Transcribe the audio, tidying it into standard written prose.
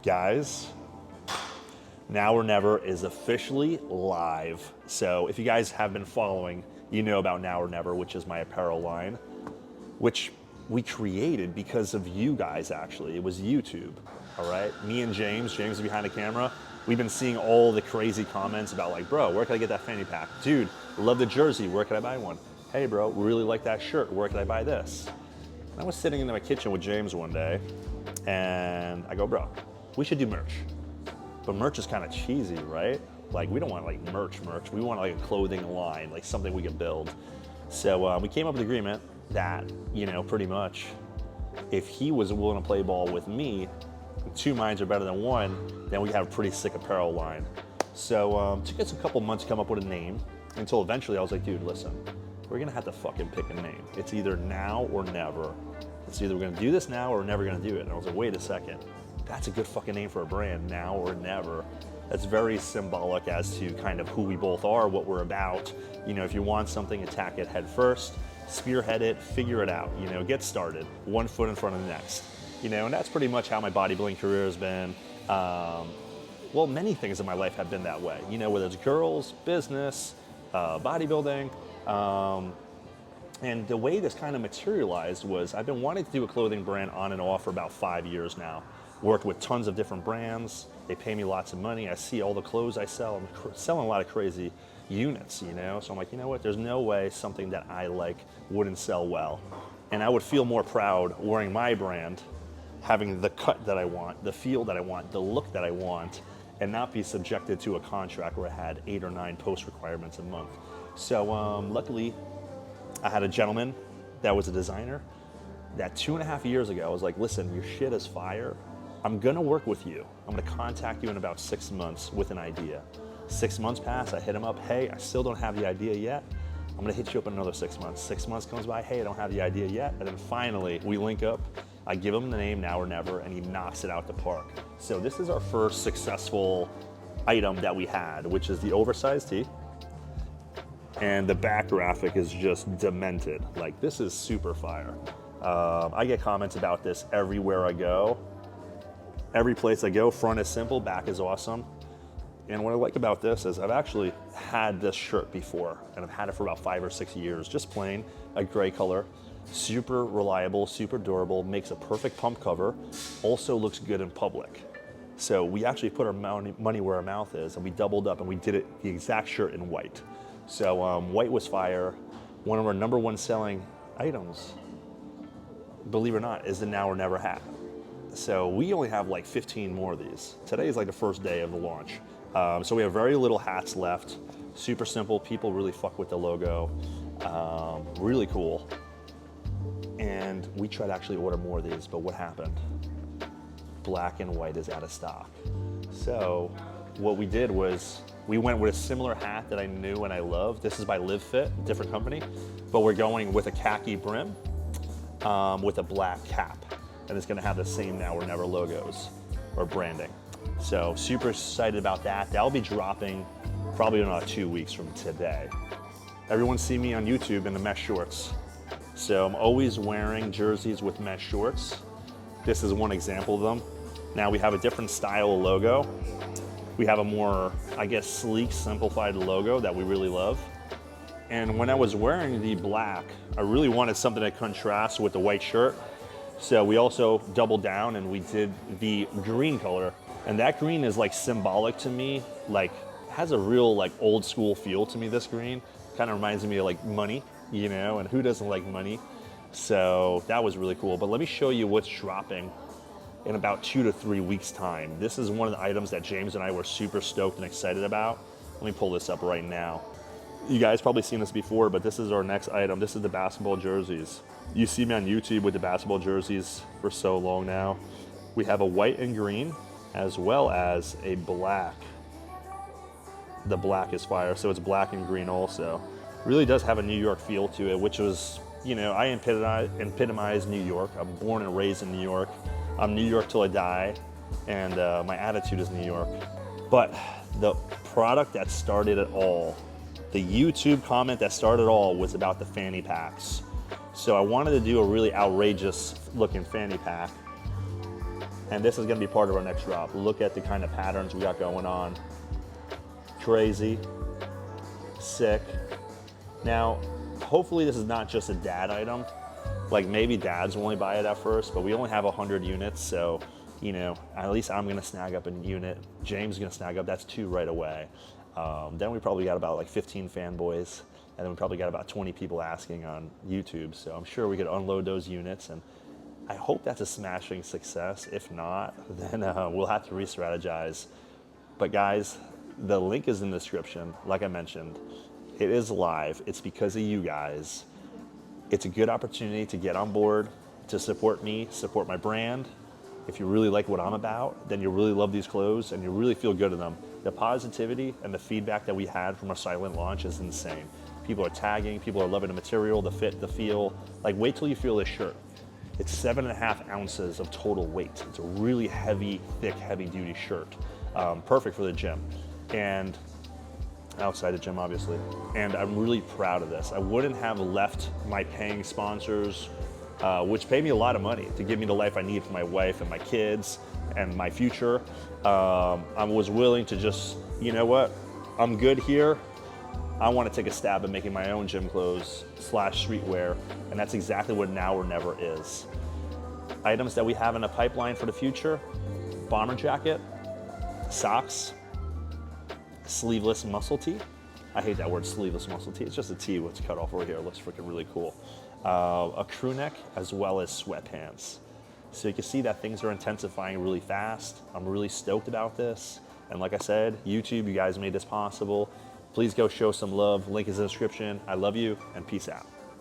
Guys, Now or Never is officially live. So if you guys have been following, you know about Now or Never, which is my apparel line, which we created because of you guys, actually. It was YouTube, all right? Me and James is behind the camera. We've been seeing all the crazy comments about like, bro, where can I get that fanny pack? Dude, love the jersey, where can I buy one? Hey bro, really like that shirt, where can I buy this? And I was sitting in my kitchen with James one day, and I go, bro, we should do merch. But merch is kind of cheesy, right? Like, we don't want like merch. We want like a clothing line, like something we can build. So we came up with an agreement that, you know, pretty much if he was willing to play ball with me, two minds are better than one, then we have a pretty sick apparel line. So it took us a couple months to come up with a name until eventually I was like, dude, listen, we're gonna have to fucking pick a name. It's either now or never. It's either we're gonna do this now or we're never gonna do it. And I was like, wait a second. That's a good fucking name for a brand, Now or Never. That's very symbolic as to kind of who we both are, what we're about. You know, if you want something, attack it head first, spearhead it, figure it out, you know, get started, one foot in front of the next. You know, and that's pretty much how my bodybuilding career has been. Well, many things in my life have been that way. You know, whether it's girls, business, bodybuilding. And the way this kind of materialized was I've been wanting to do a clothing brand on and off for about 5 years now. Worked with tons of different brands. They pay me lots of money. I see all the clothes I sell. I'm selling a lot of crazy units, you know? So I'm like, you know what? There's no way something that I like wouldn't sell well. And I would feel more proud wearing my brand, having the cut that I want, the feel that I want, the look that I want, and not be subjected to a contract where I had 8 or 9 post requirements a month. So luckily, I had a gentleman that was a designer that 2.5 years ago was like, listen, your shit is fire. I'm gonna work with you. I'm gonna contact you in about 6 months with an idea. 6 months pass, I hit him up, hey, I still don't have the idea yet. I'm gonna hit you up in another 6 months. 6 months comes by, hey, I don't have the idea yet. And then finally, we link up. I give him the name Now or Never, and he knocks it out the park. So this is our first successful item that we had, which is the oversized tee. And the back graphic is just demented. Like, this is super fire. I get comments about this everywhere I go. Every place I go, front is simple, back is awesome. And what I like about this is I've actually had this shirt before, and I've had it for about 5 or 6 years, just plain, a gray color. Super reliable, super durable, makes a perfect pump cover, also looks good in public. So we actually put our money where our mouth is, and we doubled up and we did it the exact shirt in white. So white was fire. One of our #1 selling items, believe it or not, is the Now or Never hat. So we only have like 15 more of these. Today is like the first day of the launch. So we have very little hats left. Super simple, people really fuck with the logo. Really cool. And we tried to actually order more of these, but what happened? Black and white is out of stock. So what we did was we went with a similar hat that I knew and I loved. This is by Live Fit, different company, but we're going with a khaki brim with a black cap. And it's gonna have the same Now or Never logos or branding. So super excited about that. That'll be dropping probably in about 2 weeks from today. Everyone see me on YouTube in the mesh shorts. So I'm always wearing jerseys with mesh shorts. This is one example of them. Now we have a different style of logo. We have a more, I guess, sleek, simplified logo that we really love. And when I was wearing the black, I really wanted something that contrasts with the white shirt. So we also doubled down and we did the green color. And that green is like symbolic to me, like has a real like old school feel to me, this green. Kind of reminds me of like money, you know, and who doesn't like money? So that was really cool. But let me show you what's dropping in about 2 to 3 weeks time. This is one of the items that James and I were super stoked and excited about. Let me pull this up right now. You guys probably seen this before, but this is our next item. This is the basketball jerseys. You see me on YouTube with the basketball jerseys for so long now. We have a white and green as well as a black. The black is fire, so it's black and green also. Really does have a New York feel to it, which was, you know, I epitomize New York. I'm born and raised in New York. I'm New York till I die, and my attitude is New York. But the product that started it all, the YouTube comment that started it all, was about the fanny packs. So I wanted to do a really outrageous looking fanny pack And this is gonna be part of our next drop. Look at the kind of patterns we got going on. Crazy, sick. Now, hopefully this is not just a dad item. Like maybe dads will only buy it at first, but we only have 100 units, so you know, at least I'm gonna snag up a unit. James is gonna snag up, that's 2 right away. Then we probably got about like 15 fanboys, and then we probably got about 20 people asking on YouTube. So I'm sure we could unload those units, and I hope that's a smashing success. If not, then we'll have to re-strategize. But guys, the link is in the description. Like I mentioned, it is live. It's because of you guys. It's a good opportunity to get on board, to support me, support my brand. If you really like what I'm about, then you'll really love these clothes and you'll really feel good in them. The positivity and the feedback that we had from our silent launch is insane. People are tagging, people are loving the material, the fit, the feel. Like, wait till you feel this shirt. It's 7.5 ounces of total weight. It's a really heavy, thick, heavy-duty shirt. Perfect for the gym. And outside the gym, obviously. And I'm really proud of this. I wouldn't have left my paying sponsors, which pay me a lot of money to give me the life I need for my wife and my kids and my future. I was willing to just, you know what, I'm good here. I want to take a stab at making my own gym clothes / streetwear, and that's exactly what Now or Never is. Items that we have in the pipeline for the future: bomber jacket, socks, sleeveless muscle tee. I hate that word, sleeveless muscle tee. It's just a tee with cut off over here. It looks freaking really cool. A crew neck, as well as sweatpants. So you can see that things are intensifying really fast. I'm really stoked about this. And like I said, YouTube, you guys made this possible. Please go show some love. Link is in the description. I love you, and peace out.